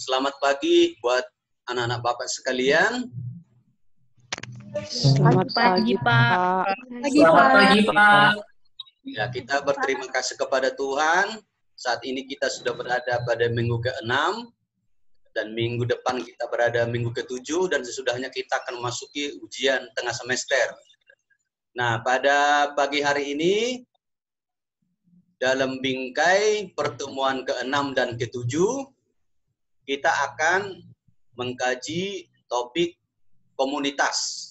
Selamat pagi buat anak-anak Bapak sekalian. Selamat pagi, Pak. Selamat pagi, Pak. Ya, kita berterima kasih kepada Tuhan. Saat ini kita sudah berada pada minggu ke-6 dan minggu depan kita berada minggu ke-7 dan sesudahnya kita akan memasuki ujian tengah semester. Nah, pada pagi hari ini dalam bingkai pertemuan ke-6 dan ke-7 kita akan mengkaji topik komunitas.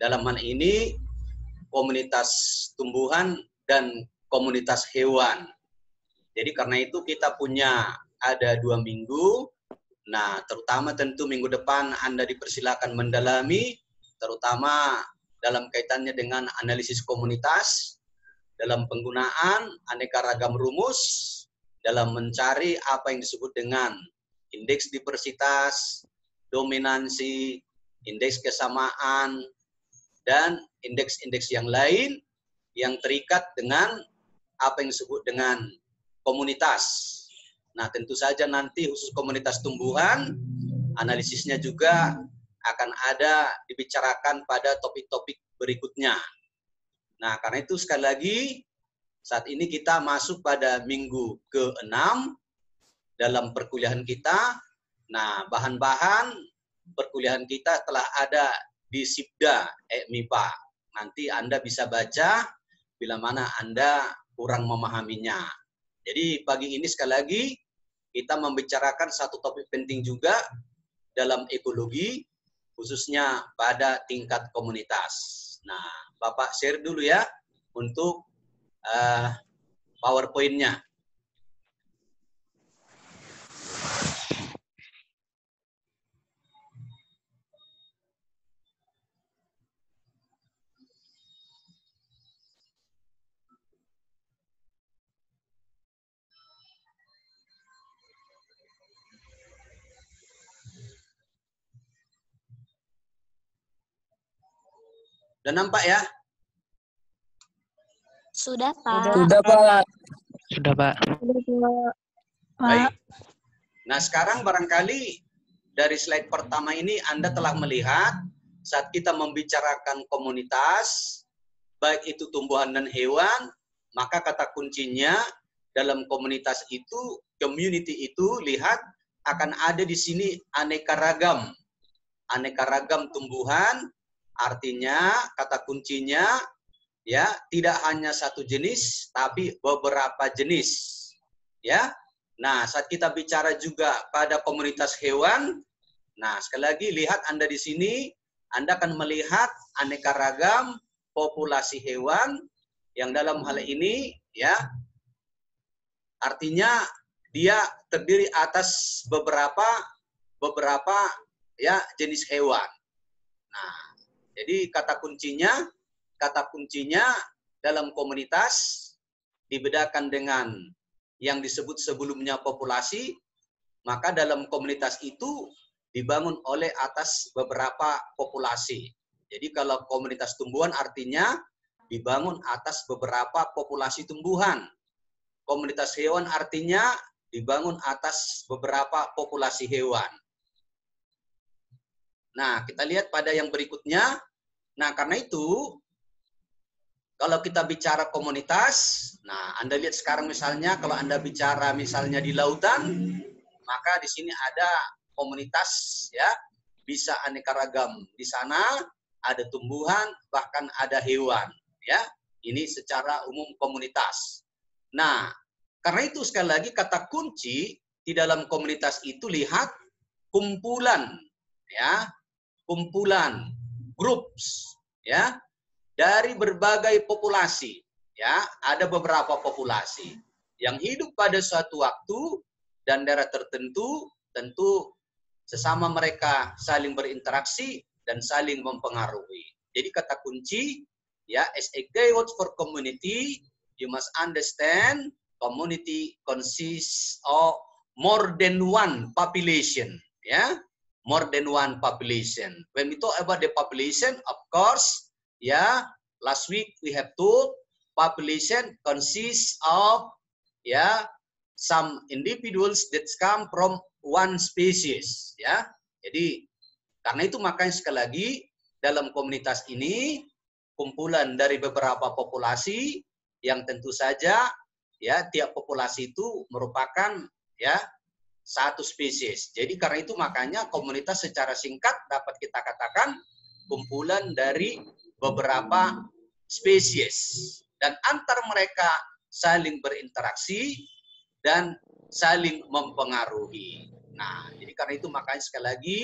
Dalam hal ini komunitas tumbuhan dan komunitas hewan. Jadi karena itu kita punya ada 2 minggu. Nah, terutama tentu minggu depan Anda dipersilakan mendalami, terutama dalam kaitannya dengan analisis komunitas, dalam penggunaan aneka ragam rumus, dalam mencari apa yang disebut dengan indeks diversitas, dominansi, indeks kesamaan, dan indeks-indeks yang lain yang terikat dengan apa yang disebut dengan komunitas. Nah, tentu saja nanti khusus komunitas tumbuhan, analisisnya juga akan ada dibicarakan pada topik-topik berikutnya. Nah, karena itu sekali lagi, saat ini kita masuk pada minggu ke-6 dalam perkuliahan kita. Nah, bahan-bahan perkuliahan kita telah ada di Sibda MIPA. Nanti Anda bisa baca bila mana Anda kurang memahaminya. Jadi pagi ini sekali lagi kita membicarakan satu topik penting juga dalam ekologi, khususnya pada tingkat komunitas. Nah, Bapak share dulu ya untuk PowerPoint-nya. Udah nampak ya? Sudah, Pak. Sudah, Pak. Sudah, Pak. Baik. Nah, sekarang barangkali dari slide pertama ini Anda telah melihat saat kita membicarakan komunitas, baik itu tumbuhan dan hewan, maka kata kuncinya dalam komunitas itu, community itu, lihat akan ada di sini aneka ragam. Aneka ragam tumbuhan, artinya kata kuncinya ya tidak hanya satu jenis tapi beberapa jenis. Ya. Nah, saat kita bicara juga pada komunitas hewan, nah sekali lagi lihat Anda di sini, Anda akan melihat aneka ragam populasi hewan yang dalam hal ini ya artinya dia terdiri atas beberapa ya jenis hewan. Nah, jadi kata kuncinya dalam komunitas dibedakan dengan yang disebut sebelumnya populasi, maka dalam komunitas itu dibangun oleh atas beberapa populasi. Jadi kalau komunitas tumbuhan artinya dibangun atas beberapa populasi tumbuhan. Komunitas hewan artinya dibangun atas beberapa populasi hewan. Nah, kita lihat pada yang berikutnya. Nah, karena itu, kalau kita bicara komunitas, nah Anda lihat sekarang misalnya, kalau Anda bicara misalnya di lautan, maka di sini ada komunitas, ya, bisa aneka ragam. Di sana ada tumbuhan, bahkan ada hewan, ya. Ini secara umum komunitas. Nah, karena itu sekali lagi kata kunci di dalam komunitas itu lihat kumpulan, ya. Kumpulan, groups, ya, dari berbagai populasi, ya, ada beberapa populasi yang hidup pada suatu waktu dan daerah tertentu, tentu sesama mereka saling berinteraksi dan saling mempengaruhi. Jadi kata kunci, ya, as a keyword for community, you must understand community consists of more than one population, ya. More than one population. When we talk about the population, of course, yeah, last week we have told population consists of, yeah, some individuals that come from one species, ya. Jadi karena itu makanya sekali lagi dalam komunitas ini kumpulan dari beberapa populasi yang tentu saja ya tiap populasi itu merupakan ya satu spesies. Jadi karena itu makanya komunitas secara singkat dapat kita katakan kumpulan dari beberapa spesies dan antar mereka saling berinteraksi dan saling mempengaruhi. Nah, jadi karena itu makanya sekali lagi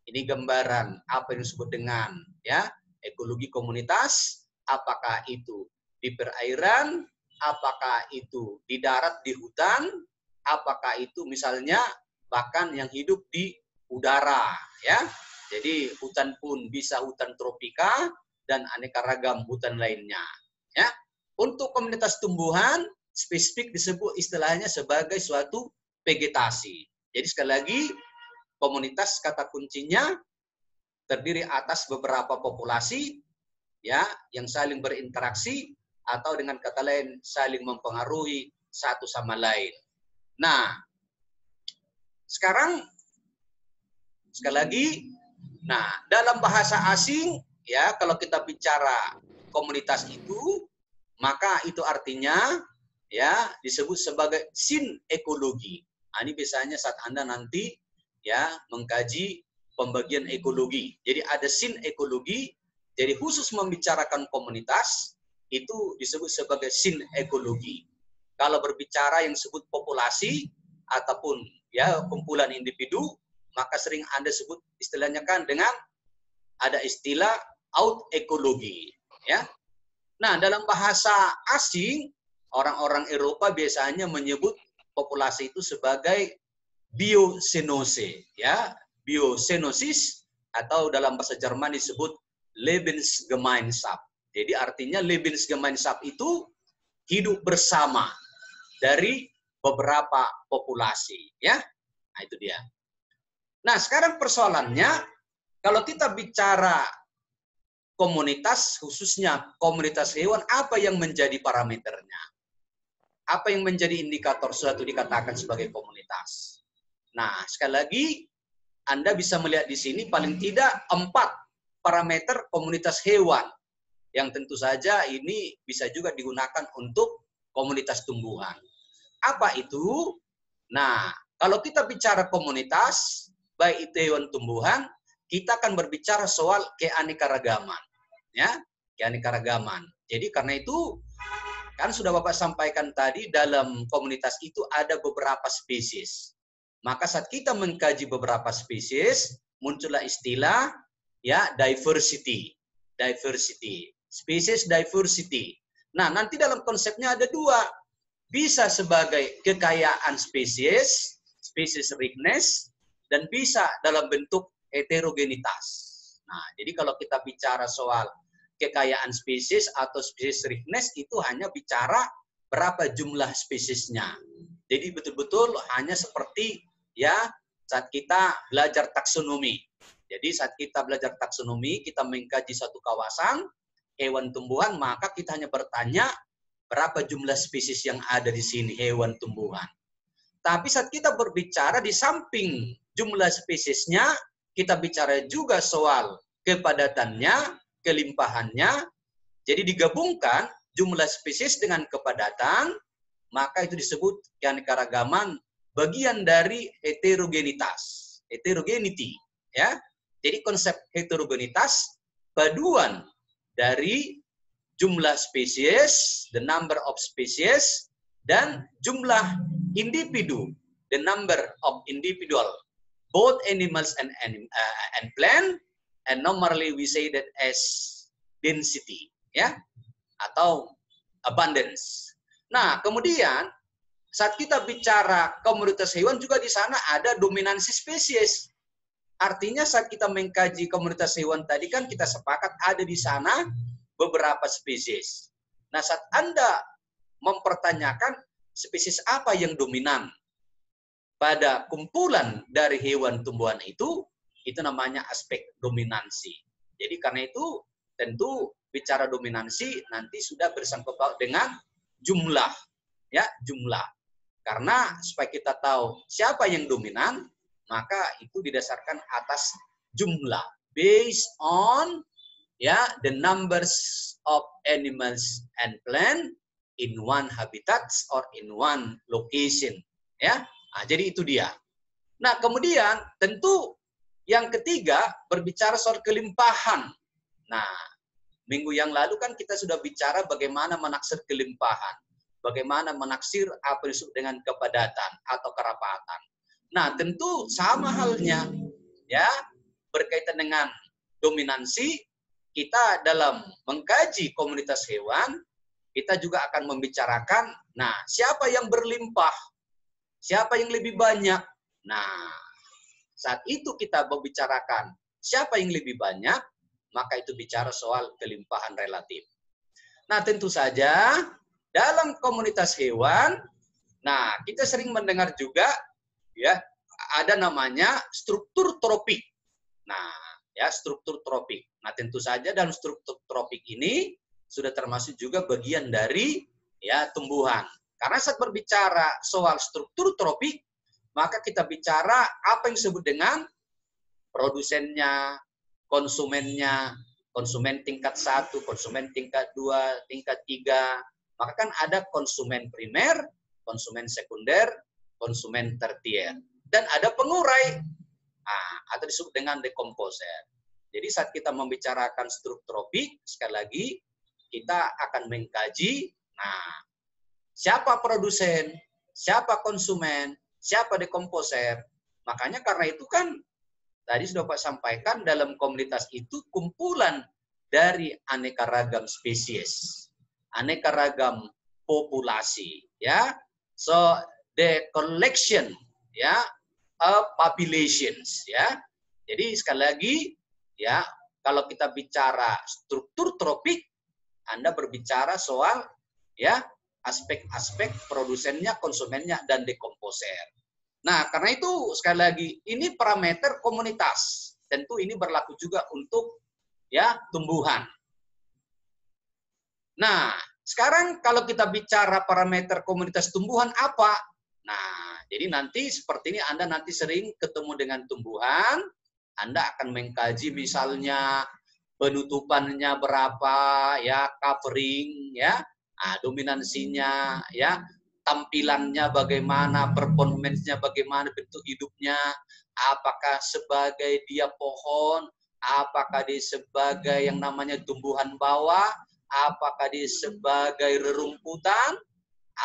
ini gambaran apa yang disebut dengan ya ekologi komunitas, apakah itu di perairan, apakah itu di darat, di hutan, apakah itu misalnya bahkan yang hidup di udara, ya. Jadi hutan pun bisa hutan tropika dan aneka ragam hutan lainnya, ya. Untuk komunitas tumbuhan spesifik disebut istilahnya sebagai suatu vegetasi. Jadi sekali lagi komunitas kata kuncinya terdiri atas beberapa populasi ya yang saling berinteraksi atau dengan kata lain saling mempengaruhi satu sama lain. Nah, sekarang sekali lagi, nah dalam bahasa asing ya kalau kita bicara komunitas itu maka itu artinya ya disebut sebagai sinekologi. Nah, ini biasanya saat Anda nanti ya mengkaji pembagian ekologi. Jadi ada sinekologi, jadi khusus membicarakan komunitas itu disebut sebagai sinekologi. Kalau berbicara yang disebut populasi ataupun ya kumpulan individu, maka sering Anda sebut istilahnya kan dengan ada istilah autekologi, ya. Nah, dalam bahasa asing, orang-orang Eropa biasanya menyebut populasi itu sebagai biosenose, ya, biosenosis atau dalam bahasa Jerman disebut Lebensgemeinschaft. Jadi artinya Lebensgemeinschaft itu hidup bersama dari beberapa populasi, ya. Nah, itu dia. Nah, sekarang persoalannya kalau kita bicara komunitas, khususnya komunitas hewan, apa yang menjadi parameternya? Apa yang menjadi indikator suatu dikatakan sebagai komunitas? Nah, sekali lagi, Anda bisa melihat di sini paling tidak 4 parameter komunitas hewan, yang tentu saja ini bisa juga digunakan untuk komunitas tumbuhan. Apa itu? Nah, kalau kita bicara komunitas, baik itu hewan tumbuhan, kita akan berbicara soal keanekaragaman, ya, keanekaragaman. Jadi karena itu kan sudah Bapak sampaikan tadi dalam komunitas itu ada beberapa spesies. Maka saat kita mengkaji beberapa spesies, muncullah istilah ya diversity, diversity, species diversity. Nah, nanti dalam konsepnya ada 2. Bisa sebagai kekayaan spesies, species richness, dan bisa dalam bentuk heterogenitas. Nah, jadi kalau kita bicara soal kekayaan spesies atau species richness itu hanya bicara berapa jumlah spesiesnya. Jadi betul-betul hanya seperti ya saat kita belajar taksonomi. Jadi saat kita belajar taksonomi, kita mengkaji satu kawasan hewan tumbuhan, maka kita hanya bertanya berapa jumlah spesies yang ada di sini hewan tumbuhan. Tapi saat kita berbicara di samping jumlah spesiesnya, kita bicara juga soal kepadatannya, kelimpahannya. Jadi digabungkan jumlah spesies dengan kepadatan, maka itu disebut keanekaragaman bagian dari heterogenitas, heterogeneity, ya. Jadi konsep heterogenitas paduan dari jumlah spesies, the number of species, dan jumlah individu, the number of individual, both animals and plant, and normally we say that as density, ya, atau abundance. Nah, kemudian saat kita bicara komunitas hewan juga di sana ada dominansi spesies. Artinya saat kita mengkaji komunitas hewan tadi kan kita sepakat ada di sana beberapa spesies. Nah, saat Anda mempertanyakan spesies apa yang dominan pada kumpulan dari hewan tumbuhan itu namanya aspek dominansi. Jadi karena itu tentu bicara dominansi nanti sudah bersangkut paut dengan jumlah, ya, jumlah. Karena supaya kita tahu siapa yang dominan, maka itu didasarkan atas jumlah, based on the numbers of animals and plant in one habitats or in one location, ya. Nah, jadi itu dia. Nah, kemudian tentu yang ketiga berbicara soal kelimpahan. Nah, minggu yang lalu kan kita sudah bicara bagaimana menaksir kelimpahan, bagaimana menaksir apa disebut dengan kepadatan atau kerapatan. Nah, tentu sama halnya ya berkaitan dengan dominansi, kita dalam mengkaji komunitas hewan, kita juga akan membicarakan, nah, siapa yang berlimpah, siapa yang lebih banyak. Nah, saat itu kita membicarakan siapa yang lebih banyak, maka itu bicara soal kelimpahan relatif. Nah, tentu saja dalam komunitas hewan, nah, kita sering mendengar juga ya ada namanya struktur tropik. Nah, ya struktur tropik. Nah, tentu saja dalam struktur tropik ini sudah termasuk juga bagian dari ya tumbuhan. Karena saat berbicara soal struktur tropik, maka kita bicara apa yang disebut dengan produsennya, konsumennya, konsumen tingkat 1, konsumen tingkat 2, tingkat 3. Maka kan ada konsumen primer, konsumen sekunder, konsumen tertier. Dan ada pengurai, atau disebut dengan dekomposer. Jadi saat kita membicarakan struktur tropik, sekali lagi, kita akan mengkaji, nah, siapa produsen, siapa konsumen, siapa dekomposer. Makanya karena itu kan, tadi sudah Pak sampaikan, dalam komunitas itu kumpulan dari aneka ragam spesies, aneka ragam populasi, ya. So the collection, ya, of populations, ya. Jadi sekali lagi, ya, kalau kita bicara struktur tropik, Anda berbicara soal, ya, aspek-aspek produsennya, konsumennya, dan dekomposer. Nah, karena itu sekali lagi ini parameter komunitas. Tentu ini berlaku juga untuk ya tumbuhan. Nah, sekarang kalau kita bicara parameter komunitas tumbuhan apa? Nah, jadi nanti seperti ini Anda nanti sering ketemu dengan tumbuhan, Anda akan mengkaji misalnya penutupannya berapa, ya, covering, ya, dominansinya, ya, tampilannya bagaimana, performance-nya bagaimana, bentuk hidupnya, apakah sebagai dia pohon, apakah dia sebagai yang namanya tumbuhan bawah, apakah dia sebagai rerumputan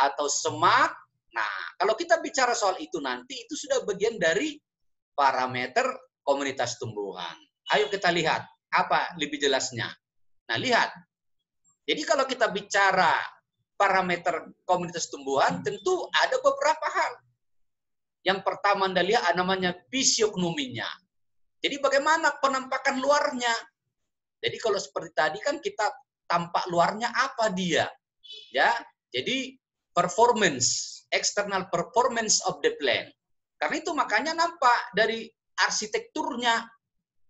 atau semak. Nah, kalau kita bicara soal itu nanti, itu sudah bagian dari parameter komunitas tumbuhan. Ayo kita lihat, apa lebih jelasnya. Nah, lihat. Jadi kalau kita bicara parameter komunitas tumbuhan, tentu ada beberapa hal. Yang pertama Anda lihat namanya fisiognominya. Jadi bagaimana penampakan luarnya. Jadi kalau seperti tadi kan kita tampak luarnya apa dia. Ya, jadi performance, external performance of the plant. Karena itu makanya nampak dari arsitekturnya.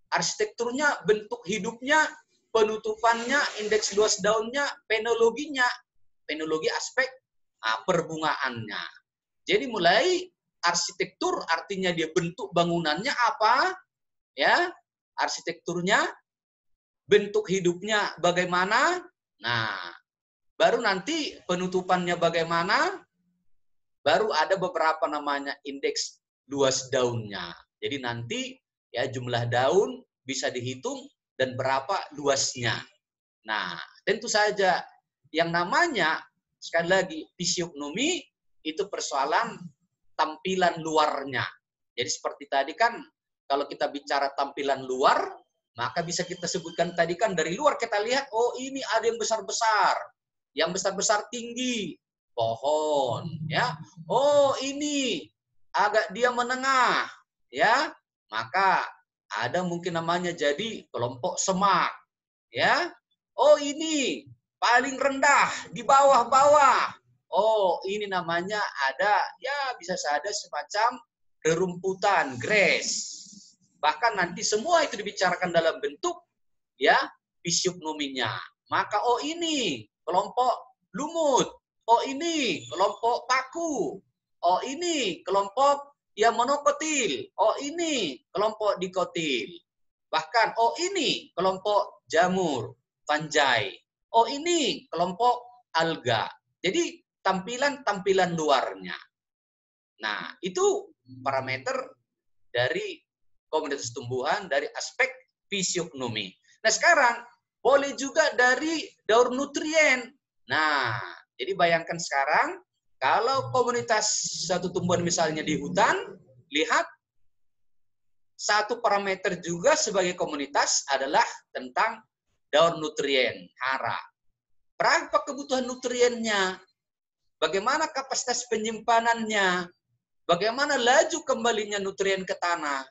Arsitekturnya, bentuk hidupnya, penutupannya, indeks luas daunnya, penologinya. Penologi aspek perbungaannya. Jadi mulai arsitektur artinya dia bentuk bangunannya apa, ya, arsitekturnya, bentuk hidupnya bagaimana, nah, baru nanti penutupannya bagaimana, baru ada beberapa namanya indeks luas daunnya. Jadi nanti ya jumlah daun bisa dihitung dan berapa luasnya. Nah, tentu saja yang namanya, sekali lagi, fisiognomi itu persoalan tampilan luarnya. Jadi seperti tadi kan, kalau kita bicara tampilan luar, maka bisa kita sebutkan tadi kan dari luar kita lihat, oh ini ada yang besar-besar, yang besar-besar tinggi, pohon, ya. Oh ini agak dia menengah, ya. Maka ada mungkin namanya jadi kelompok semak, ya. Oh ini paling rendah, di bawah-bawah. Oh, ini namanya ada, ya bisa saja semacam rerumputan, grass. Bahkan nanti semua itu dibicarakan dalam bentuk, ya, fisiognominya. Maka, oh ini kelompok lumut. Oh ini kelompok paku. Oh ini kelompok, ya monokotil. Oh ini kelompok dikotil. Bahkan oh ini kelompok jamur, fungi. Oh ini kelompok alga. Jadi tampilan-tampilan luarnya. Nah, itu parameter dari komunitas tumbuhan dari aspek fisiognomi. Nah, sekarang boleh juga dari daur nutrien. Nah, jadi bayangkan sekarang kalau komunitas satu tumbuhan misalnya di hutan, lihat satu parameter juga sebagai komunitas adalah tentang daur nutrien, hara. Berapa kebutuhan nutriennya? Bagaimana kapasitas penyimpanannya? Bagaimana laju kembalinya nutrien ke tanah?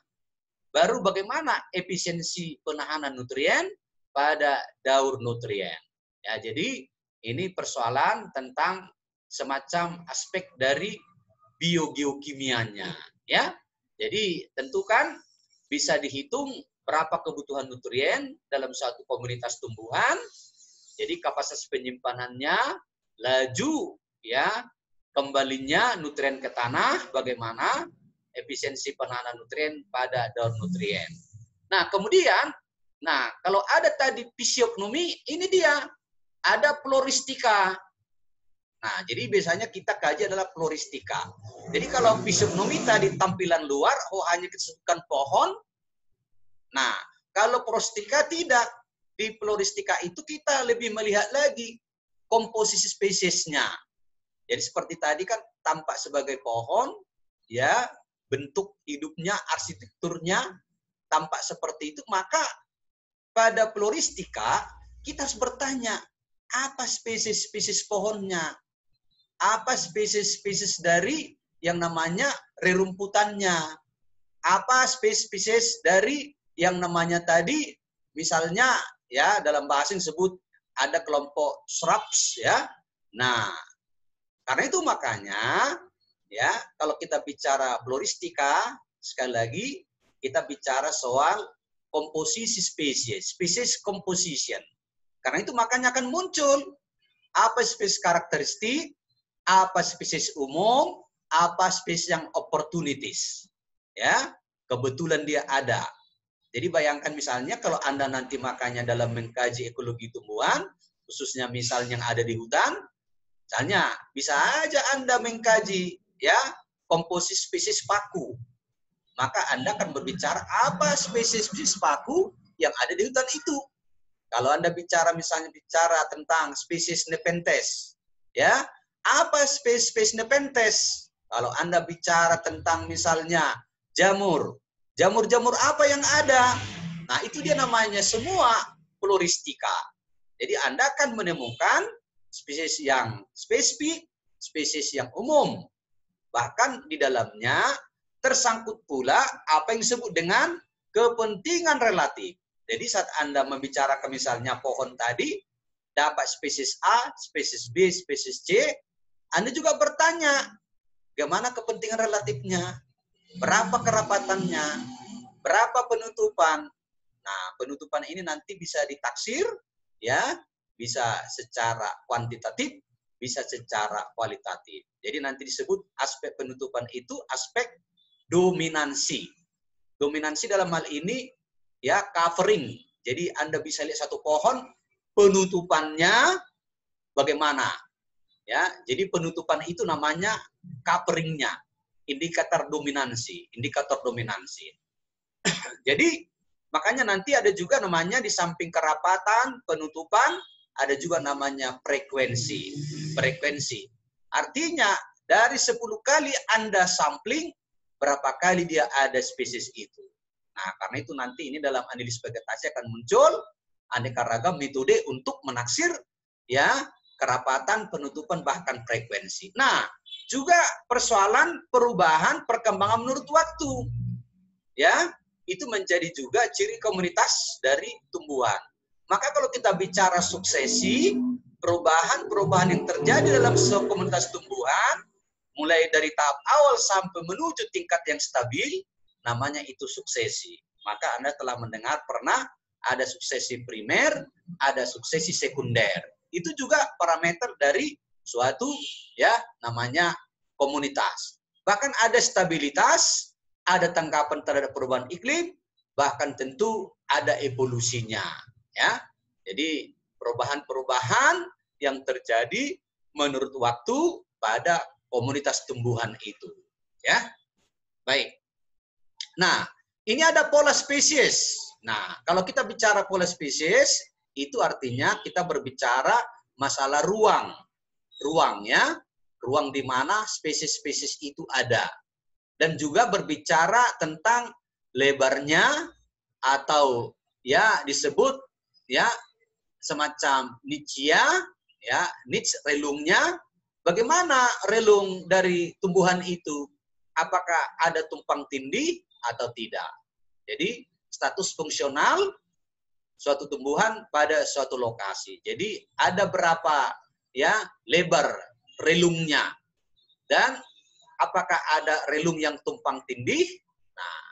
Baru bagaimana efisiensi penahanan nutrien pada daur nutrien. Ya, jadi ini persoalan tentang semacam aspek dari biogeokimianya. Ya, jadi tentukan bisa dihitung berapa kebutuhan nutrien dalam suatu komunitas tumbuhan. Jadi kapasitas penyimpanannya, laju ya kembalinya nutrien ke tanah, bagaimana efisiensi penahanan nutrien pada daur nutrien. Nah, kemudian, kalau ada tadi fisiognomi, ini dia, ada floristika. Nah, jadi biasanya kita kaji adalah floristika. Jadi kalau fisiognomi tadi tampilan luar, hanya kesukaan pohon. Nah, kalau floristika tidak. Di floristika itu kita lebih melihat lagi komposisi spesiesnya. Jadi seperti tadi kan tampak sebagai pohon, ya bentuk hidupnya, arsitekturnya tampak seperti itu. Maka pada floristika kita harus bertanya, apa spesies-spesies pohonnya? Apa spesies-spesies dari yang namanya rerumputannya? Apa spesies-spesies dari yang namanya tadi, misalnya ya dalam bahasa yang disebut ada kelompok shrubs ya. Nah, karena itu makanya ya kalau kita bicara floristika, sekali lagi kita bicara soal komposisi spesies, species composition. Karena itu makanya akan muncul apa spesies karakteristik, apa spesies umum, apa spesies yang opportunities. Ya, kebetulan dia ada. Jadi bayangkan misalnya kalau Anda nanti makanya dalam mengkaji ekologi tumbuhan, khususnya misalnya yang ada di hutan, misalnya bisa aja Anda mengkaji ya komposisi spesies paku. Maka Anda akan berbicara apa spesies-spesies paku yang ada di hutan itu. Kalau Anda bicara misalnya tentang spesies Nepenthes, ya, apa spesies Nepenthes? Kalau Anda bicara tentang misalnya jamur, jamur-jamur apa yang ada? Nah, itu dia namanya semua floristika. Jadi Anda akan menemukan spesies yang spesifik, spesies yang umum. Bahkan di dalamnya tersangkut pula apa yang disebut dengan kepentingan relatif. Jadi saat Anda membicarakan misalnya pohon tadi, dapat spesies A, spesies B, spesies C, Anda juga bertanya, bagaimana kepentingan relatifnya? Berapa kerapatannya? Berapa penutupan? Nah, penutupan ini nanti bisa ditaksir, ya, bisa secara kuantitatif, bisa secara kualitatif. Jadi nanti disebut aspek penutupan itu aspek dominansi. Dominansi dalam hal ini, ya, covering. Jadi Anda bisa lihat satu pohon, penutupannya bagaimana? Ya, jadi penutupan itu namanya coveringnya. Indikator dominansi. Jadi makanya nanti ada juga namanya di samping kerapatan, penutupan, ada juga namanya frekuensi. Artinya dari 10 kali Anda sampling, berapa kali dia ada spesies itu. Nah, karena itu nanti ini dalam analisis vegetasi akan muncul aneka ragam metode untuk menaksir ya kerapatan, penutupan, bahkan frekuensi. Nah, juga persoalan perubahan perkembangan menurut waktu. Ya, itu menjadi juga ciri komunitas dari tumbuhan. Maka kalau kita bicara suksesi, perubahan-perubahan yang terjadi dalam sebuah komunitas tumbuhan, mulai dari tahap awal sampai menuju tingkat yang stabil, namanya itu suksesi. Maka Anda telah mendengar pernah ada suksesi primer, ada suksesi sekunder. Itu juga parameter dari suatu ya namanya komunitas. Bahkan ada stabilitas, ada tanggapan terhadap perubahan iklim, bahkan tentu ada evolusinya, ya. Jadi perubahan-perubahan yang terjadi menurut waktu pada komunitas tumbuhan itu, ya. Baik. Nah, ini ada pola spesies. Nah, kalau kita bicara pola spesies, itu artinya kita berbicara masalah ruang. Ruangnya, ruang di mana spesies-spesies itu ada. Dan juga berbicara tentang lebarnya atau ya disebut ya semacam nichia, ya, niche relungnya. Bagaimana relung dari tumbuhan itu? Apakah ada tumpang tindih atau tidak? Jadi status fungsional suatu tumbuhan pada suatu lokasi. Jadi ada berapa ya lebar relungnya dan apakah ada relung yang tumpang tindih? Nah,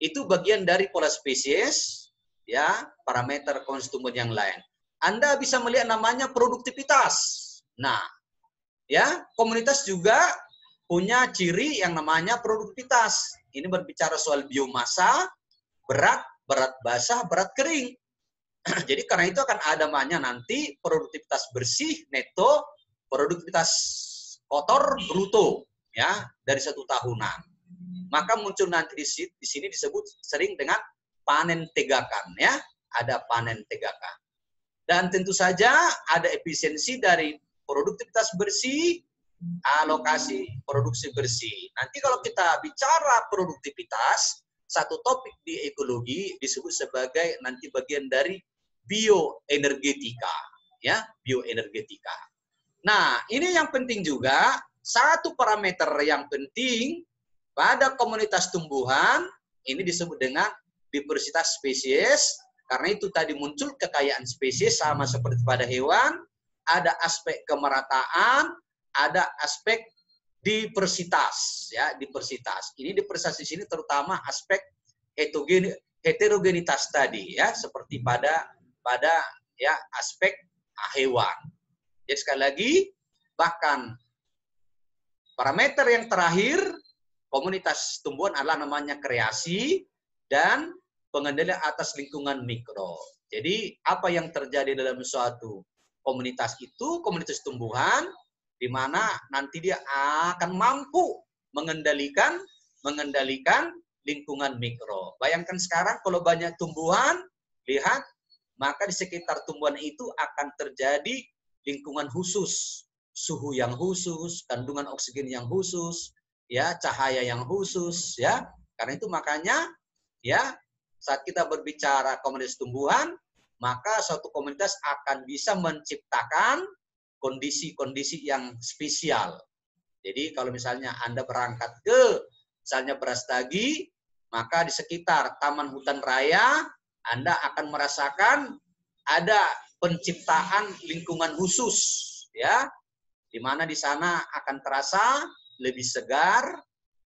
itu bagian dari pola spesies ya, parameter komunitas tumbuhan yang lain. Anda bisa melihat namanya produktivitas. Nah, ya, komunitas juga punya ciri yang namanya produktivitas. Ini berbicara soal biomasa, berat, berat basah, berat kering. Jadi karena itu akan ada namanya nanti produktivitas bersih neto, produktivitas kotor bruto ya dari satu tahunan. Maka muncul nanti di sini disebut sering dengan panen tegakan ya, ada panen tegakan. Dan tentu saja ada efisiensi dari produktivitas bersih, alokasi produksi bersih. Nanti kalau kita bicara produktivitas, satu topik di ekologi disebut sebagai nanti bagian dari bioenergetika, ya, bioenergetika. Nah, ini yang penting juga, satu parameter yang penting pada komunitas tumbuhan, ini disebut dengan diversitas spesies, karena itu tadi muncul kekayaan spesies sama seperti pada hewan, ada aspek kemerataan, ada aspek diversitas, ya, diversitas. Ini diversitas di sini terutama aspek heterogenitas tadi, ya, seperti pada ya aspek hewan. Jadi sekali lagi, bahkan parameter yang terakhir komunitas tumbuhan adalah namanya kreasi dan pengendalian atas lingkungan mikro. Jadi apa yang terjadi dalam suatu komunitas itu, komunitas tumbuhan, di mana nanti dia akan mampu mengendalikan lingkungan mikro. Bayangkan sekarang kalau banyak tumbuhan, lihat, maka di sekitar tumbuhan itu akan terjadi lingkungan khusus, suhu yang khusus, kandungan oksigen yang khusus, ya, cahaya yang khusus, ya. Karena itu makanya, ya, saat kita berbicara komunitas tumbuhan, maka suatu komunitas akan bisa menciptakan kondisi-kondisi yang spesial. Jadi kalau misalnya Anda berangkat ke misalnya Brastagi, maka di sekitar Taman Hutan Raya Anda akan merasakan ada penciptaan lingkungan khusus, ya, di mana di sana akan terasa lebih segar,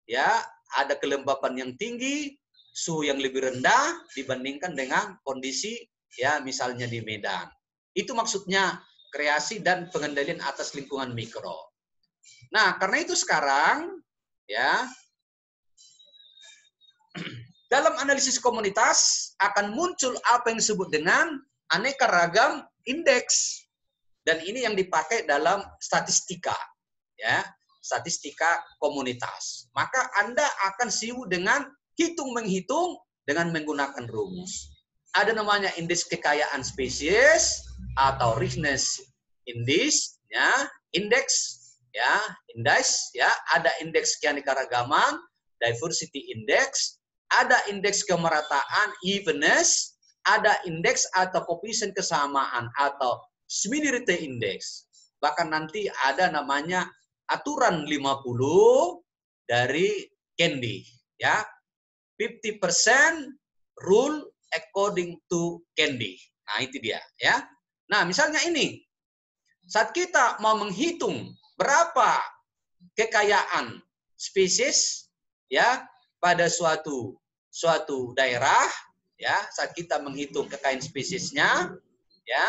ya, ada kelembapan yang tinggi, suhu yang lebih rendah dibandingkan dengan kondisi ya misalnya di Medan. Itu maksudnya kreasi dan pengendalian atas lingkungan mikro. Nah, karena itu sekarang ya dalam analisis komunitas akan muncul apa yang disebut dengan aneka ragam indeks. Dan ini yang dipakai dalam statistika, ya, statistika komunitas. Maka Anda akan sibuk dengan hitung-menghitung dengan menggunakan rumus. Ada namanya indeks kekayaan spesies atau richness index, ya, indeks, ya, indeks, ya, ada indeks keanekaragaman, diversity index, ada indeks kemerataan, evenness, ada indeks atau koefisien kesamaan atau similarity index. Bahkan nanti ada namanya aturan 50 dari Kendi, ya. 50% rule according to Kendi. Nah, itu dia, ya. Nah, misalnya ini. Saat kita mau menghitung berapa kekayaan spesies ya pada suatu daerah, ya, saat kita menghitung kekayaan spesiesnya, ya,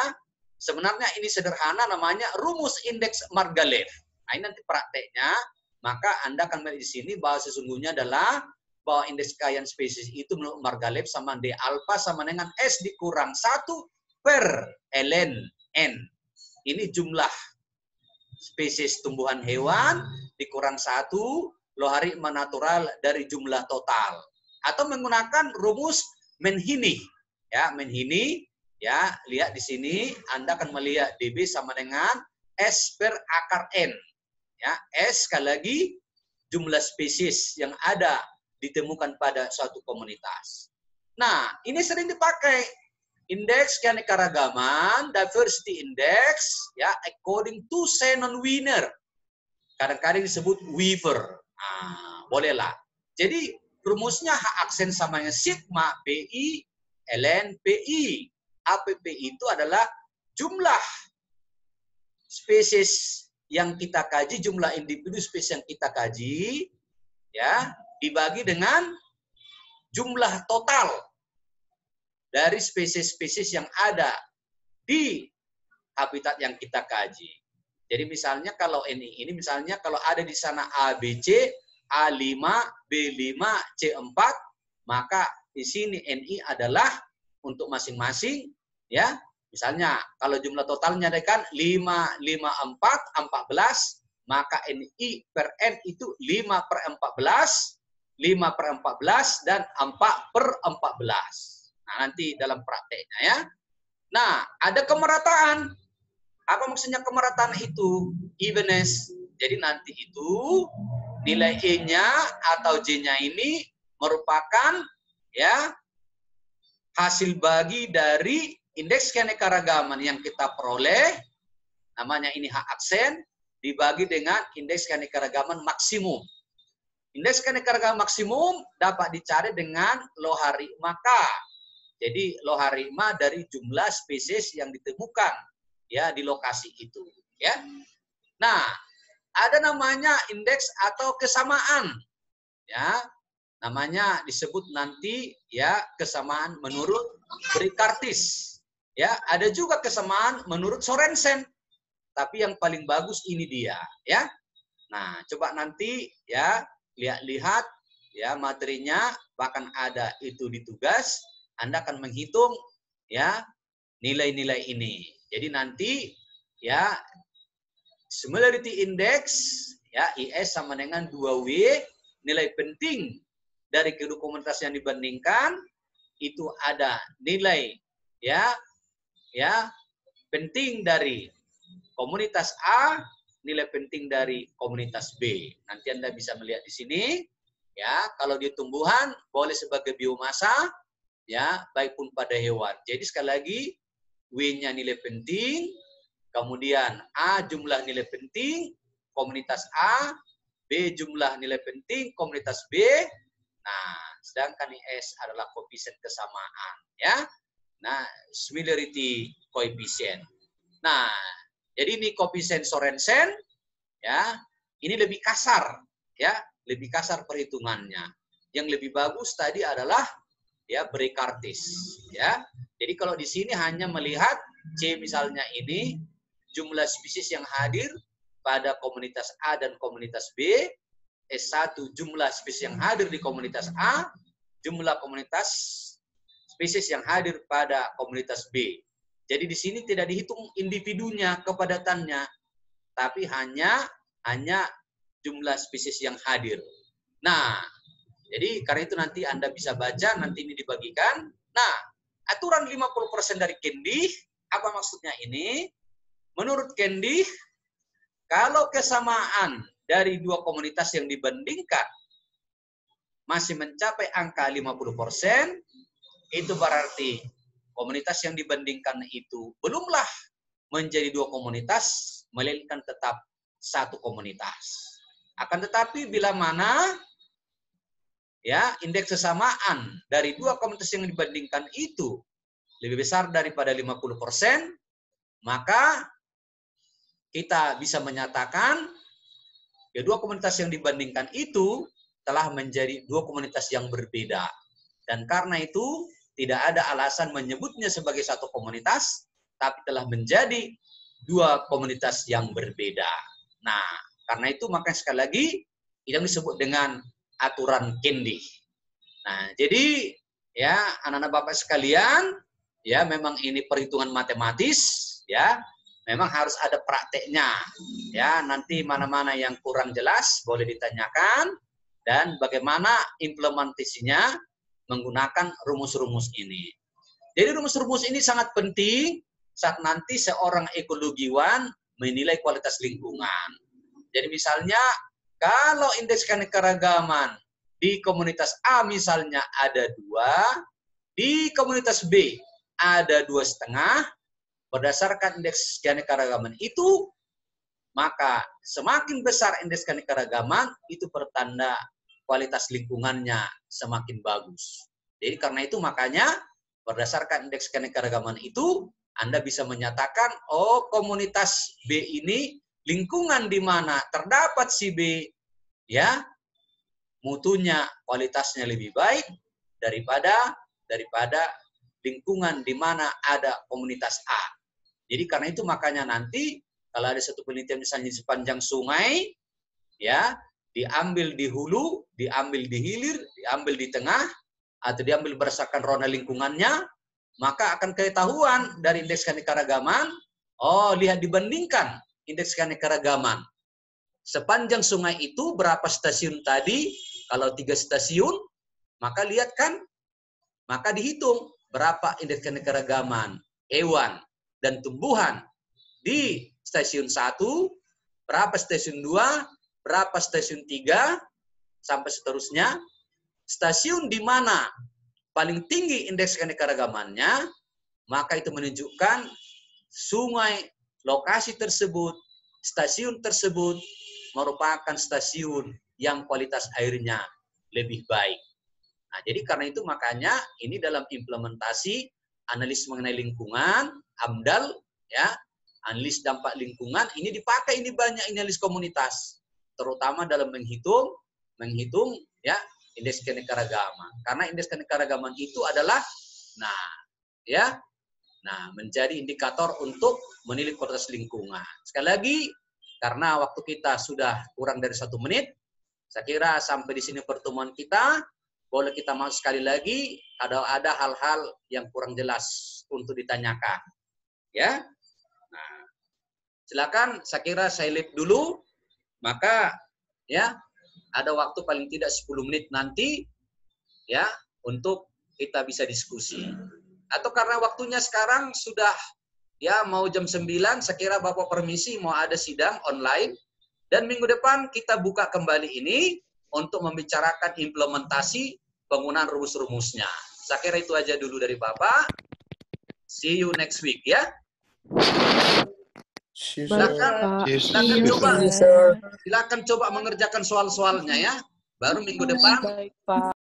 sebenarnya ini sederhana, namanya rumus indeks Margalef. Nah, ini nanti prakteknya, maka Anda akan melihat di sini bahwa sesungguhnya adalah bahwa indeks kekayaan spesies itu menurut Margalef sama D alpha sama dengan S dikurang 1 per ln N. Ini jumlah spesies tumbuhan hewan dikurang 1 logaritma natural dari jumlah total. Atau menggunakan rumus Menhini. Ya, Menhini, ya, lihat di sini Anda akan melihat DB sama dengan S per akar N. Ya, S sekali lagi jumlah spesies yang ada ditemukan pada suatu komunitas. Nah, ini sering dipakai indeks keanekaragaman, diversity index, ya, according to Shannon Wiener. Kadang-kadang disebut Weaver. Nah, bolehlah. Jadi rumusnya H aksen sama dengan sigma PI ln PI. APP itu adalah jumlah spesies yang kita kaji, jumlah individu spesies yang kita kaji, ya, dibagi dengan jumlah total dari spesies-spesies yang ada di habitat yang kita kaji. Jadi misalnya kalau ini misalnya kalau ada di sana ABC, A5, B5, C4, maka di sini NI adalah untuk masing-masing, ya. Misalnya kalau jumlah totalnya kan 5, 5, 4, 14, maka NI per N itu 5 per 14, 5 per 14, dan 4 per 14. Nah, nanti dalam prakteknya ya. Nah, ada kemerataan. Apa maksudnya kemerataan itu? Evenness. Jadi nanti itu nilai E-nya atau J-nya ini merupakan ya hasil bagi dari indeks keanekaragaman yang kita peroleh, namanya ini H aksen, dibagi dengan indeks keanekaragaman maksimum. Indeks keanekaragaman maksimum dapat dicari dengan logaritma K. Jadi logaritma dari jumlah spesies yang ditemukan ya di lokasi itu, ya. Nah, ada namanya indeks atau kesamaan. Ya. Namanya disebut nanti ya kesamaan menurut Brickartis. Ya, ada juga kesamaan menurut Sorensen. Tapi yang paling bagus ini dia, ya. Nah, coba nanti ya lihat ya materinya, bahkan ada itu di tugas, Anda akan menghitung ya nilai-nilai ini. Jadi nanti ya similarity index ya IS sama dengan 2W, nilai penting dari kedua komunitas yang dibandingkan itu ada nilai ya penting dari komunitas A, nilai penting dari komunitas B. Nanti Anda bisa melihat di sini ya, kalau di tumbuhan boleh sebagai biomasa ya, baik pun pada hewan. Jadi sekali lagi W-nya nilai penting, kemudian A jumlah nilai penting komunitas A, B jumlah nilai penting komunitas B. Nah, sedangkan S adalah koefisien kesamaan ya. Nah, similarity coefficient. Nah, jadi ini koefisien Sorensen ya. Ini lebih kasar ya, lebih kasar perhitungannya. Yang lebih bagus tadi adalah ya Brickartis ya. Jadi kalau di sini hanya melihat C misalnya ini jumlah spesies yang hadir pada komunitas A dan komunitas B, S1 jumlah spesies yang hadir di komunitas A, jumlah komunitas spesies yang hadir pada komunitas B. Jadi di sini tidak dihitung individunya, kepadatannya, tapi hanya jumlah spesies yang hadir. Nah, jadi karena itu nanti Anda bisa baca, nanti ini dibagikan. Nah, aturan 50% dari Kendih, apa maksudnya ini? Menurut Kendih, kalau kesamaan dari dua komunitas yang dibandingkan masih mencapai angka 50%, itu berarti komunitas yang dibandingkan itu belumlah menjadi dua komunitas, melainkan tetap satu komunitas. Akan tetapi bila mana ya indeks kesamaan dari dua komunitas yang dibandingkan itu lebih besar daripada 50%, maka kita bisa menyatakan kedua komunitas yang dibandingkan itu telah menjadi dua komunitas yang berbeda. Dan karena itu tidak ada alasan menyebutnya sebagai satu komunitas, tapi telah menjadi dua komunitas yang berbeda. Nah, karena itu maka sekali lagi yang disebut dengan aturan Kendih. Nah, jadi ya anak-anak Bapak sekalian, ya memang ini perhitungan matematis, ya. Memang harus ada prakteknya. Ya, nanti mana-mana yang kurang jelas boleh ditanyakan dan bagaimana implementasinya menggunakan rumus-rumus ini. Jadi rumus-rumus ini sangat penting saat nanti seorang ekologiwan menilai kualitas lingkungan. Jadi misalnya kalau indeks keanekaragaman di komunitas A misalnya ada 2, di komunitas B ada 2,5, berdasarkan indeks keanekaragaman itu, maka semakin besar indeks keanekaragaman itu pertanda kualitas lingkungannya semakin bagus. Jadi karena itu makanya berdasarkan indeks keanekaragaman itu, Anda bisa menyatakan, oh komunitas B ini lingkungan di mana terdapat si B, ya mutunya, kualitasnya lebih baik daripada lingkungan di mana ada komunitas A. Jadi karena itu makanya nanti kalau ada satu penelitian misalnya di sepanjang sungai, ya diambil di hulu, diambil di hilir, diambil di tengah, atau diambil berdasarkan rona lingkungannya, maka akan ketahuan dari indeks keanekaragaman, oh lihat dibandingkan indeks keanekaragaman. Sepanjang sungai itu berapa stasiun tadi? Kalau 3 stasiun, maka lihat kan, maka dihitung berapa indeks keanekaragaman hewan dan tumbuhan di stasiun 1, berapa stasiun 2, berapa stasiun 3, sampai seterusnya. Stasiun di mana paling tinggi indeks keanekaragamannya, maka itu menunjukkan sungai, lokasi tersebut, stasiun tersebut merupakan stasiun yang kualitas airnya lebih baik. Nah, jadi karena itu makanya ini dalam implementasi analis mengenai lingkungan, AMDAL, ya, analis dampak lingkungan, ini dipakai ini banyak analis komunitas, terutama dalam menghitung ya indeks keanekaragaman. Karena indeks keanekaragaman itu adalah menjadi indikator untuk menilai kualitas lingkungan. Sekali lagi, karena waktu kita sudah kurang dari 1 menit, saya kira sampai di sini pertemuan kita. Boleh kita masuk sekali lagi, ada hal-hal yang kurang jelas untuk ditanyakan. Ya, nah, silakan. Saya kira saya live dulu. Maka ya ada waktu paling tidak 10 menit nanti ya untuk kita bisa diskusi. Atau karena waktunya sekarang sudah ya mau jam 9, saya kira Bapak permisi mau ada sidang online. Dan minggu depan kita buka kembali ini untuk membicarakan implementasi penggunaan rumus-rumusnya. Saya kira itu aja dulu dari Bapak. See you next week ya. Silakan coba mengerjakan soal-soalnya ya. Baru minggu depan